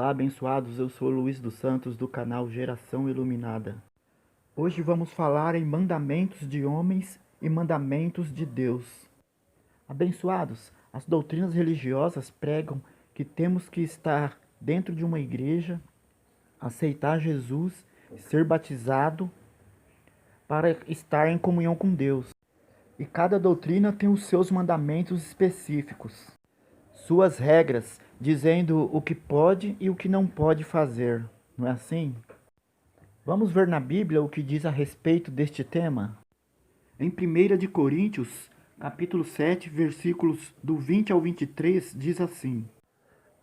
Olá, abençoados, eu sou Luiz dos Santos do canal Geração Iluminada. Hoje vamos falar em mandamentos de homens e mandamentos de Deus. Abençoados, as doutrinas religiosas pregam que temos que estar dentro de uma igreja, aceitar Jesus, ser batizado para estar em comunhão com Deus. E cada doutrina tem os seus mandamentos específicos, suas regras, dizendo o que pode e o que não pode fazer, não é assim? Vamos ver na Bíblia o que diz a respeito deste tema? Em 1 de Coríntios, capítulo 7, versículos do 20 ao 23, diz assim: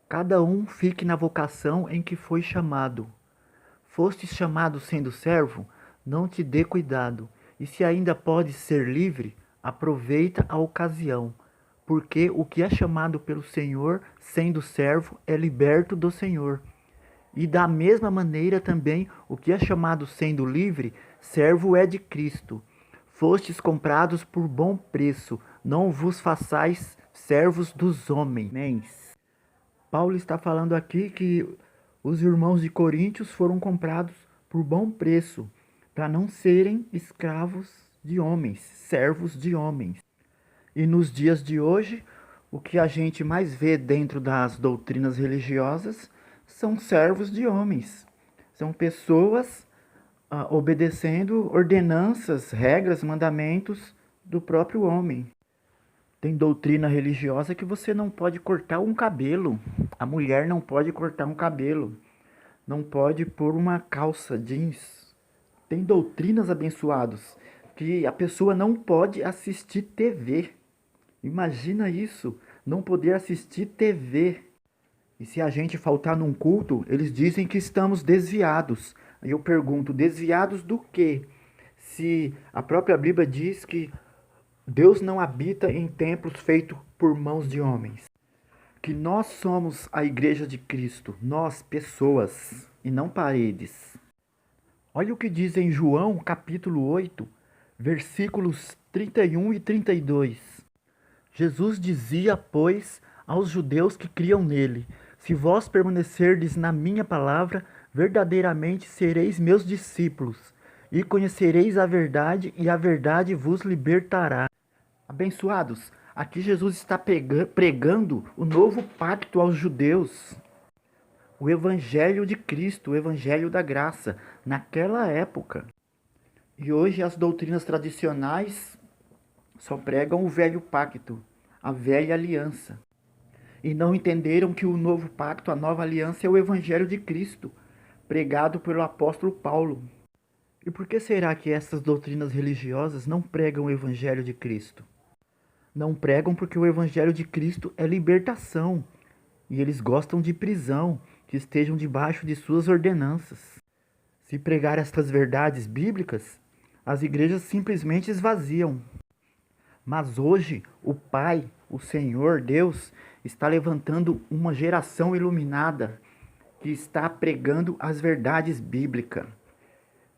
Cada um fique na vocação em que foi chamado. Fostes chamado sendo servo, não te dê cuidado, e se ainda podes ser livre, aproveita a ocasião, porque o que é chamado pelo Senhor, sendo servo, é liberto do Senhor. E da mesma maneira também, o que é chamado sendo livre, servo é de Cristo. Fostes comprados por bom preço, não vos façais servos dos homens. Paulo está falando aqui que os irmãos de Coríntios foram comprados por bom preço, para não serem escravos de homens, servos de homens. E nos dias de hoje, o que a gente mais vê dentro das doutrinas religiosas são servos de homens. São pessoas obedecendo ordenanças, regras, mandamentos do próprio homem. Tem doutrina religiosa que você não pode cortar um cabelo. A mulher não pode cortar um cabelo. Não pode pôr uma calça jeans. Tem doutrinas, abençoados, que a pessoa não pode assistir TV. Imagina isso, não poder assistir TV. E se a gente faltar num culto, eles dizem que estamos desviados. Aí eu pergunto, desviados do quê? Se a própria Bíblia diz que Deus não habita em templos feitos por mãos de homens. Que nós somos a igreja de Cristo, nós, pessoas, e não paredes. Olha o que diz em João, capítulo 8, versículos 31 e 32. Jesus dizia, pois, aos judeus que criam nele: Se vós permanecerdes na minha palavra, verdadeiramente sereis meus discípulos, e conhecereis a verdade, e a verdade vos libertará. Abençoados, aqui Jesus está pregando o novo pacto aos judeus, o evangelho de Cristo, o evangelho da graça, naquela época. E hoje as doutrinas tradicionais só pregam o velho pacto, a velha aliança. E não entenderam que o novo pacto, a nova aliança é o evangelho de Cristo, pregado pelo apóstolo Paulo. E por que será que essas doutrinas religiosas não pregam o evangelho de Cristo? Não pregam porque o evangelho de Cristo é libertação. E eles gostam de prisão, que estejam debaixo de suas ordenanças. Se pregar estas verdades bíblicas, as igrejas simplesmente esvaziam. Mas hoje, o Pai, o Senhor, Deus, está levantando uma geração iluminada que está pregando as verdades bíblicas,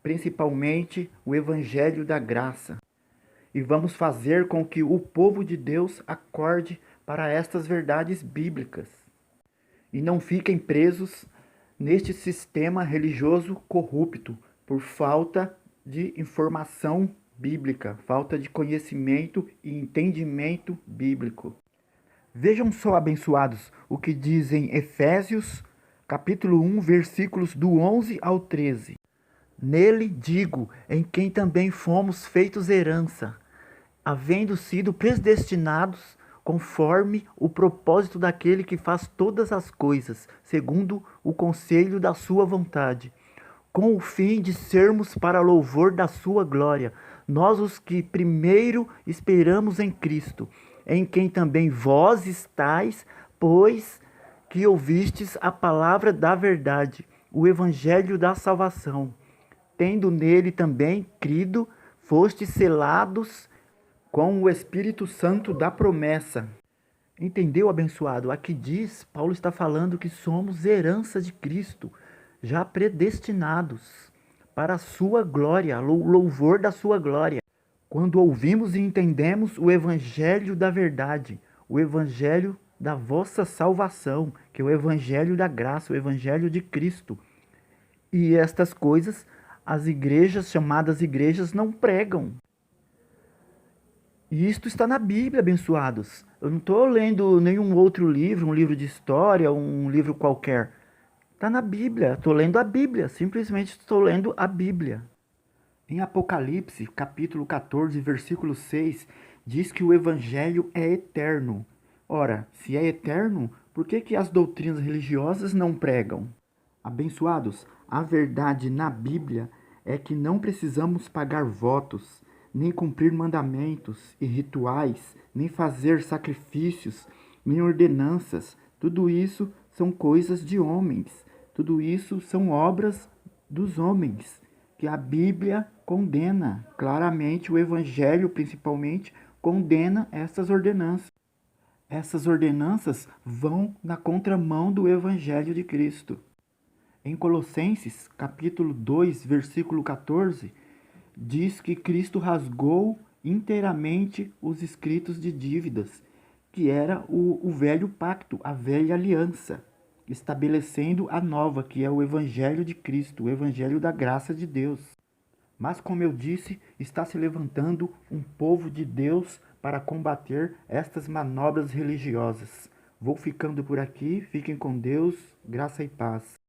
principalmente o Evangelho da Graça. E vamos fazer com que o povo de Deus acorde para estas verdades bíblicas e não fiquem presos neste sistema religioso corrupto por falta de informação bíblica, falta de conhecimento e entendimento bíblico. Vejam só, abençoados, o que diz em Efésios, capítulo 1, versículos do 11 ao 13. Nele digo, em quem também fomos feitos herança, havendo sido predestinados conforme o propósito daquele que faz todas as coisas, segundo o conselho da sua vontade, com o fim de sermos para louvor da sua glória, nós os que primeiro esperamos em Cristo, em quem também vós estáis, pois que ouvistes a palavra da verdade, o evangelho da salvação. Tendo nele também crido, fostes selados com o Espírito Santo da promessa. Entendeu, abençoado? Aqui diz, Paulo está falando que somos herança de Cristo, já predestinados para a sua glória, louvor da sua glória. Quando ouvimos e entendemos o evangelho da verdade, o evangelho da vossa salvação, que é o evangelho da graça, o evangelho de Cristo. E estas coisas as igrejas, chamadas igrejas, não pregam. E isto está na Bíblia, abençoados. Eu não estou lendo nenhum outro livro, um livro de história, um livro qualquer. Está na Bíblia. Estou lendo a Bíblia. Simplesmente estou lendo a Bíblia. Em Apocalipse, capítulo 14, versículo 6, diz que o Evangelho é eterno. Ora, se é eterno, por que as doutrinas religiosas não pregam? Abençoados, a verdade na Bíblia é que não precisamos pagar votos, nem cumprir mandamentos e rituais, nem fazer sacrifícios, nem ordenanças. Tudo isso são coisas de homens. Tudo isso são obras dos homens, que a Bíblia condena. Claramente, o Evangelho, principalmente, condena essas ordenanças. Essas ordenanças vão na contramão do Evangelho de Cristo. Em Colossenses, capítulo 2, versículo 14, diz que Cristo rasgou inteiramente os escritos de dívidas, que era o velho pacto, a velha aliança, estabelecendo a nova, que é o Evangelho de Cristo, o Evangelho da graça de Deus. Mas, como eu disse, está se levantando um povo de Deus para combater estas manobras religiosas. Vou ficando por aqui, fiquem com Deus, graça e paz.